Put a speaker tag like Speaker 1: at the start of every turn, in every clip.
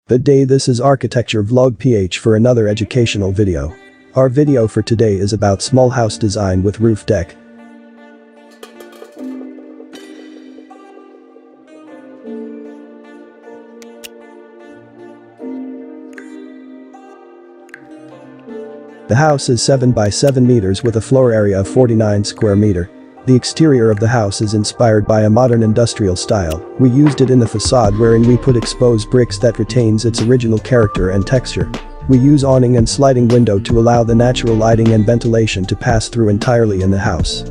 Speaker 1: Good day, this is Architecture Vlog PH for another educational video. Our video for today is about small house design with roof deck. The house is 7 by 7 meters with a floor area of 49 square meter. The exterior of the house is inspired by a modern industrial style. We used it in the facade wherein we put exposed bricks that retains its original character and texture. We use awning and sliding window to allow the natural lighting and ventilation to pass through entirely in the house.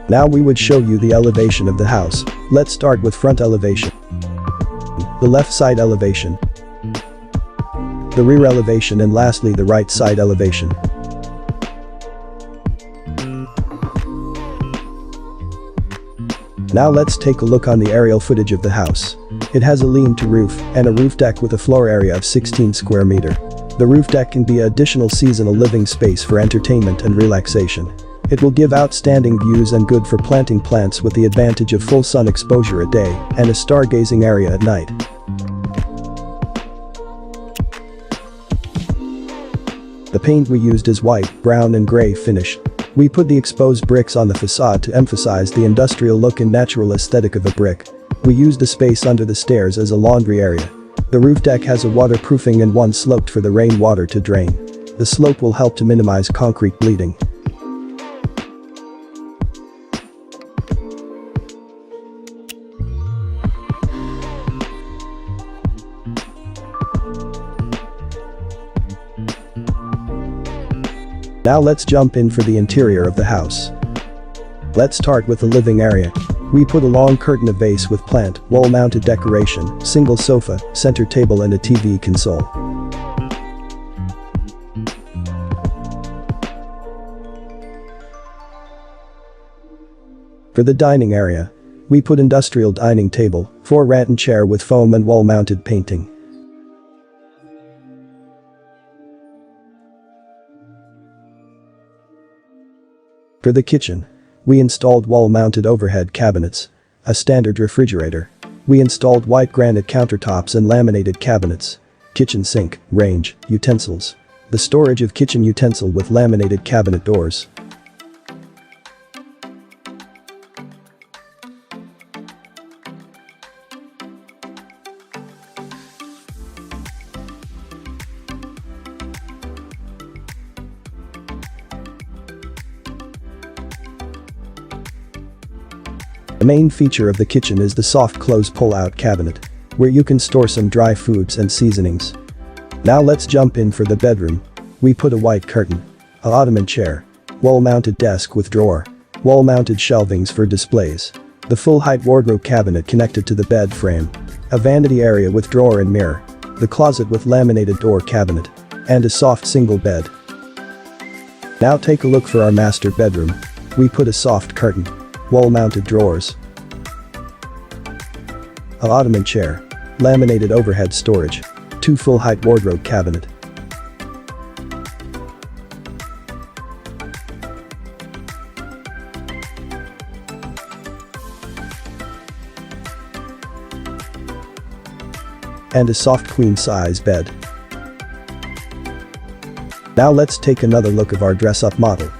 Speaker 1: Now we would show you the elevation of the house. Let's start with front elevation, the left side elevation, the rear elevation, and lastly the right side elevation. Now let's take a look on the aerial footage of the house. It has a lean-to roof and a roof deck with a floor area of 16 square meter. The roof deck can be an additional seasonal living space for entertainment and relaxation. It will give outstanding views and good for planting plants with the advantage of full sun exposure at day and a stargazing area at night. The paint we used is white, brown and gray finish. We put the exposed bricks on the facade to emphasize the industrial look and natural aesthetic of a brick. We used the space under the stairs as a laundry area. The roof deck has a waterproofing and one sloped for the rainwater to drain. The slope will help to minimize concrete bleeding. Now let's jump in for the interior of the house. Let's start with the living area. We put a long curtain, a vase with plant, wall-mounted decoration, single sofa, center table and a TV console. For the dining area, we put industrial dining table, 4 rattan chair with foam and wall-mounted painting. For the kitchen, we installed wall-mounted overhead cabinets, a standard refrigerator. We installed white granite countertops and laminated cabinets, kitchen sink, range, utensils. The storage of kitchen utensil with laminated cabinet doors. The main feature of the kitchen is the soft close pull-out cabinet, where you can store some dry foods and seasonings. Now let's jump in for the bedroom. We put a white curtain, an ottoman chair, wall-mounted desk with drawer, wall-mounted shelvings for displays, the full-height wardrobe cabinet connected to the bed frame, a vanity area with drawer and mirror, the closet with laminated door cabinet, and a soft single bed. Now take a look for our master bedroom. We put a soft curtain, wall-mounted drawers, an ottoman chair, laminated overhead storage, 2 full-height wardrobe cabinet. And a soft queen-size bed. Now let's take another look of our dress-up model.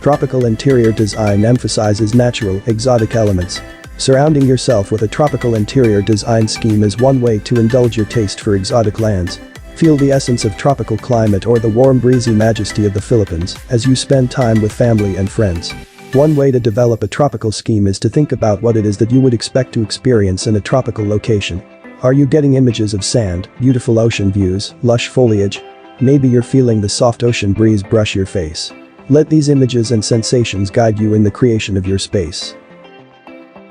Speaker 1: Tropical interior design emphasizes natural, exotic elements. Surrounding yourself with a tropical interior design scheme is one way to indulge your taste for exotic lands. Feel the essence of tropical climate or the warm breezy majesty of the Philippines as you spend time with family and friends. One way to develop a tropical scheme is to think about what it is that you would expect to experience in a tropical location. Are you getting images of sand, beautiful ocean views, lush foliage? Maybe you're feeling the soft ocean breeze brush your face. Let these images and sensations guide you in the creation of your space.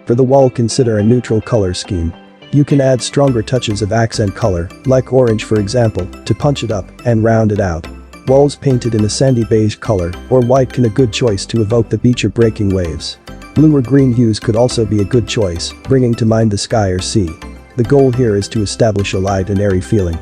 Speaker 1: For the wall, consider a neutral color scheme. You can add stronger touches of accent color, like orange for example, to punch it up and round it out. Walls painted in a sandy beige color or white can be a good choice to evoke the beach or breaking waves. Blue or green hues could also be a good choice, bringing to mind the sky or sea. The goal here is to establish a light and airy feeling.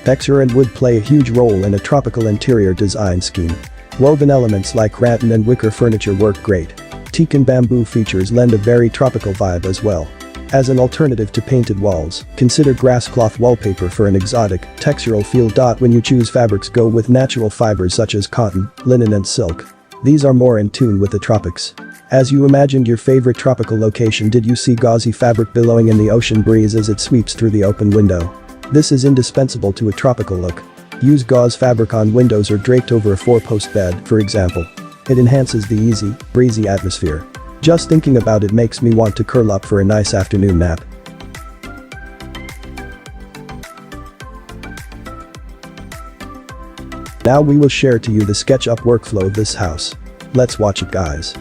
Speaker 1: Texture and wood play a huge role in a tropical interior design scheme. Woven elements like rattan and wicker furniture work great. Teak and bamboo features lend a very tropical vibe as well. As an alternative to painted walls, consider grass cloth wallpaper for an exotic, textural feel. When you choose fabrics, go with natural fibers such as cotton, linen and silk. These are more in tune with the tropics. As you imagined your favorite tropical location, did you see gauzy fabric billowing in the ocean breeze as it sweeps through the open window? This is indispensable to a tropical look. Use gauze fabric on windows or draped over a 4-post bed, for example. It enhances the easy, breezy atmosphere. Just thinking about it makes me want to curl up for a nice afternoon nap. Now we will share to you the SketchUp workflow of this house. Let's watch it, guys.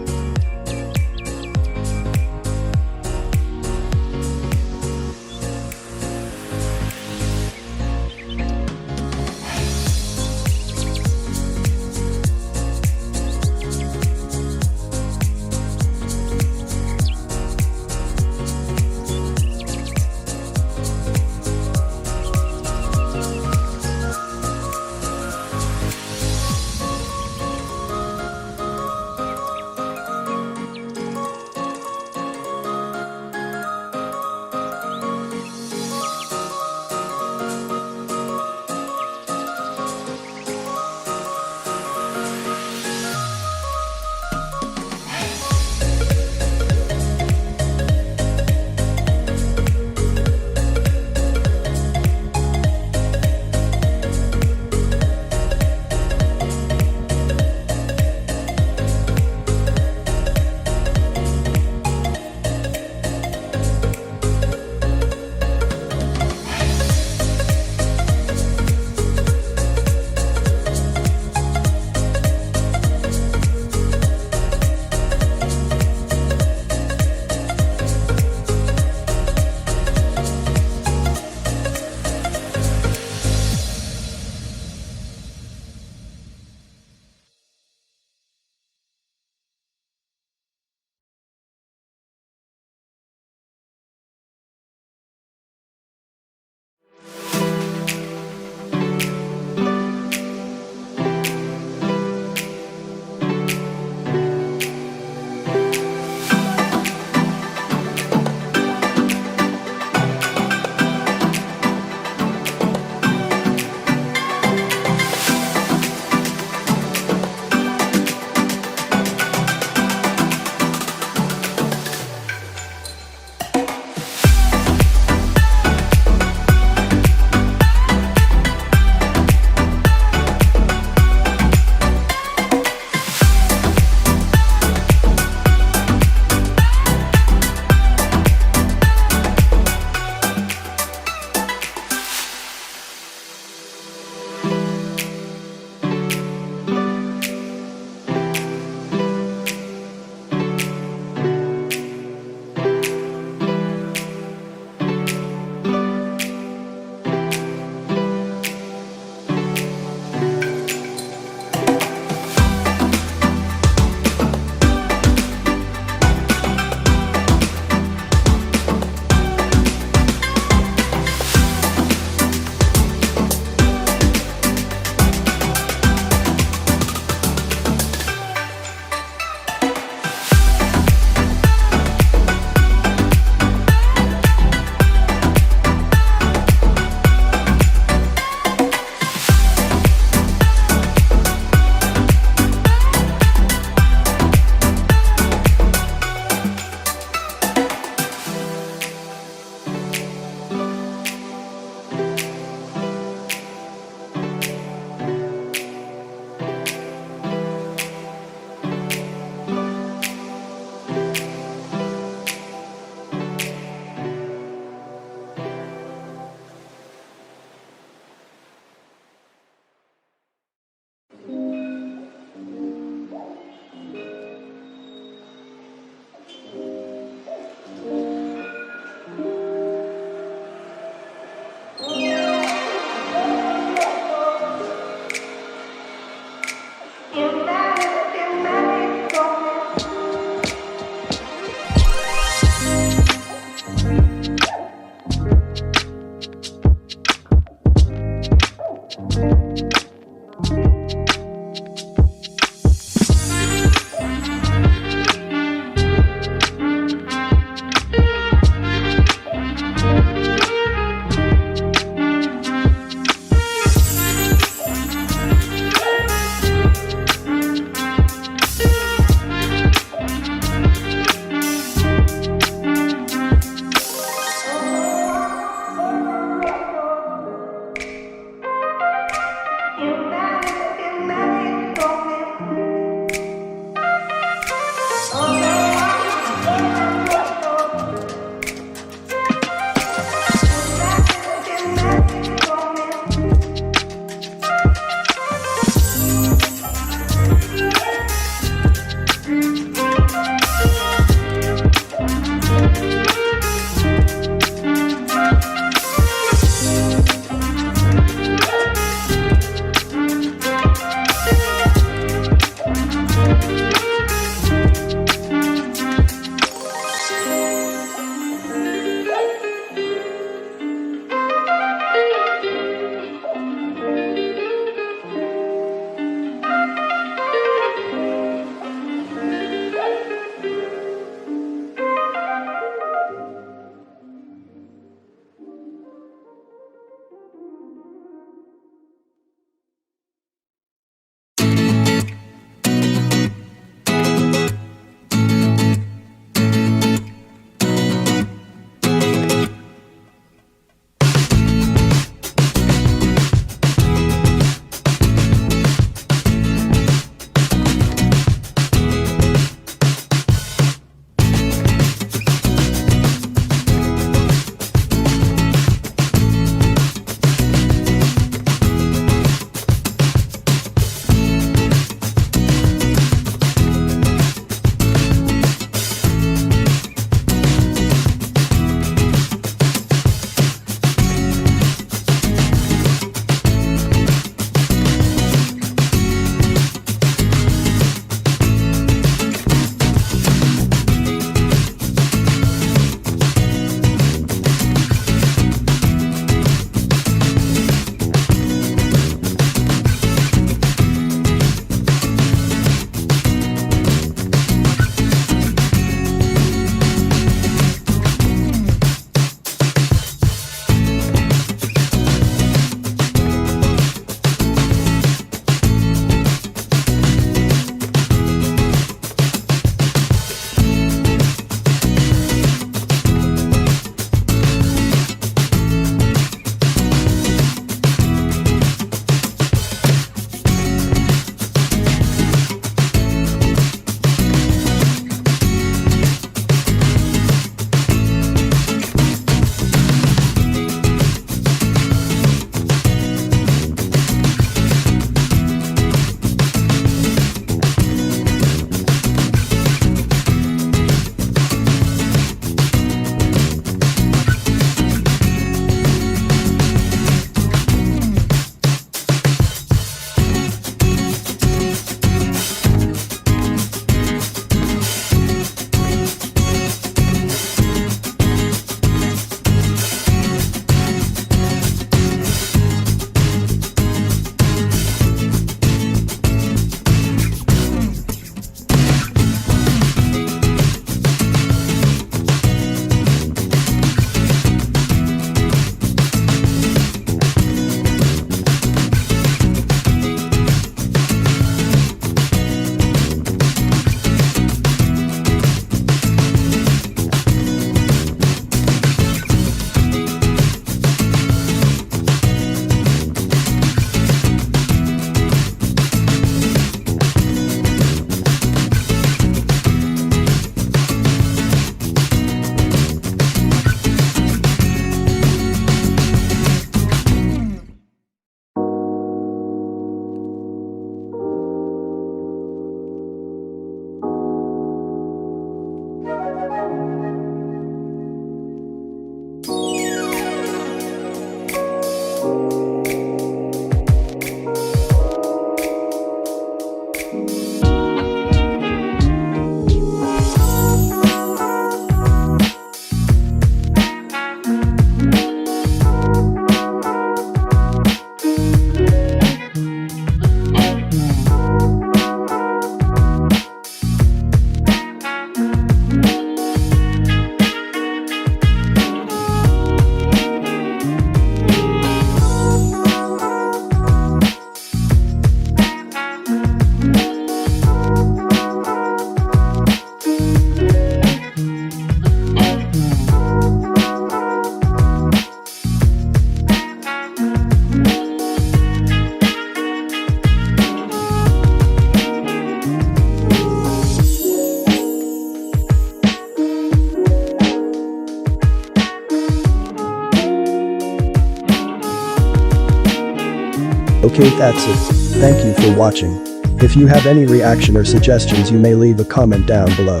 Speaker 1: Okay, that's it. Thank you for watching. If you have any reaction or suggestions, you may leave a comment down below.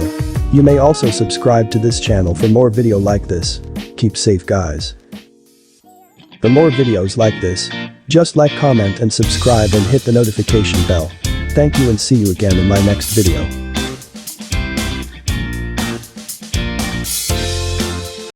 Speaker 1: You may also subscribe to this channel for more video like this. Keep safe, guys. For more videos like this, just like, comment and subscribe and hit the notification bell. Thank you and see you again in my next video.